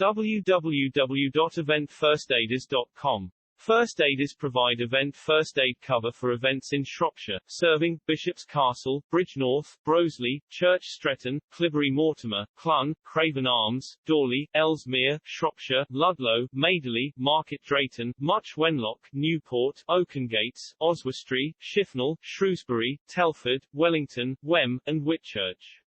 www.eventfirstaiders.com. First Aiders provide event first aid cover for events in Shropshire, serving Bishop's Castle, Bridgnorth, Broseley, Church Stretton, Cleobury Mortimer, Clun, Craven Arms, Dawley, Ellesmere, Shropshire, Ludlow, Madeley, Market Drayton, Much Wenlock, Newport, Oakengates, Oswestry, Shifnal, Shrewsbury, Telford, Wellington, and Whitchurch.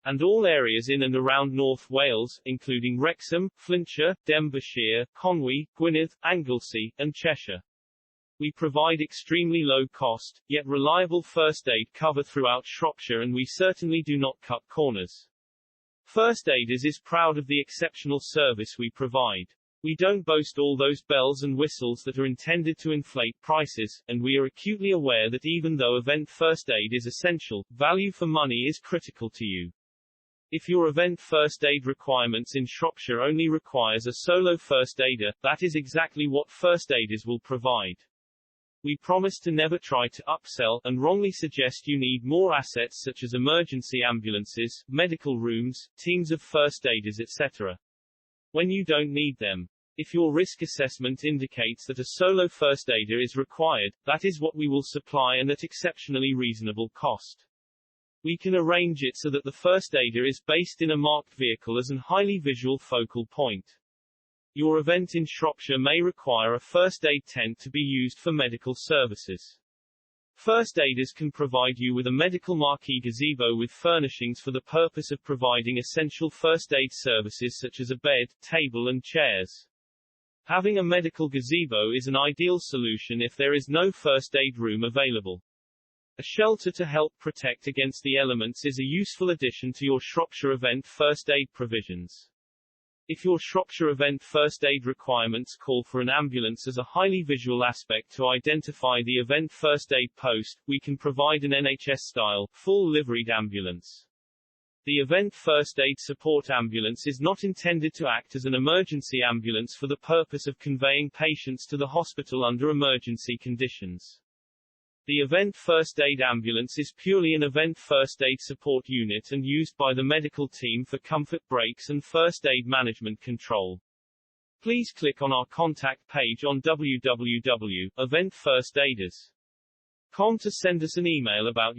And all areas in and around North Wales, including Wrexham, Flintshire, Denbighshire, Conwy, Gwynedd, Anglesey, and Cheshire. We provide extremely low-cost, yet reliable first aid cover throughout Shropshire, and we certainly do not cut corners. First Aiders is proud of the exceptional service we provide. We don't boast all those bells and whistles that are intended to inflate prices, and we are acutely aware that even though event first aid is essential, value for money is critical to you. If your event first aid requirements in Shropshire only requires a solo first aider, that is exactly what First Aiders will provide. We promise to never try to upsell, and wrongly suggest you need more assets such as emergency ambulances, medical rooms, teams of first aiders etc. when you don't need them. If your risk assessment indicates that a solo first aider is required, that is what we will supply, and at exceptionally reasonable cost. We can arrange it so that the first aider is based in a marked vehicle as an highly visual focal point. Your event in Shropshire may require a first aid tent to be used for medical services. First Aiders can provide you with a medical marquee gazebo with furnishings for the purpose of providing essential first aid services such as a bed, table and chairs. Having a medical gazebo is an ideal solution if there is no first aid room available. A shelter to help protect against the elements is a useful addition to your Shropshire event first aid provisions. If your Shropshire event first aid requirements call for an ambulance as a highly visual aspect to identify the event first aid post, we can provide an NHS-style, full liveried ambulance. The event first aid support ambulance is not intended to act as an emergency ambulance for the purpose of conveying patients to the hospital under emergency conditions. The event first aid ambulance is purely an event first aid support unit and used by the medical team for comfort breaks and first aid management control. Please click on our contact page on www.eventfirstaiders.com to send us an email about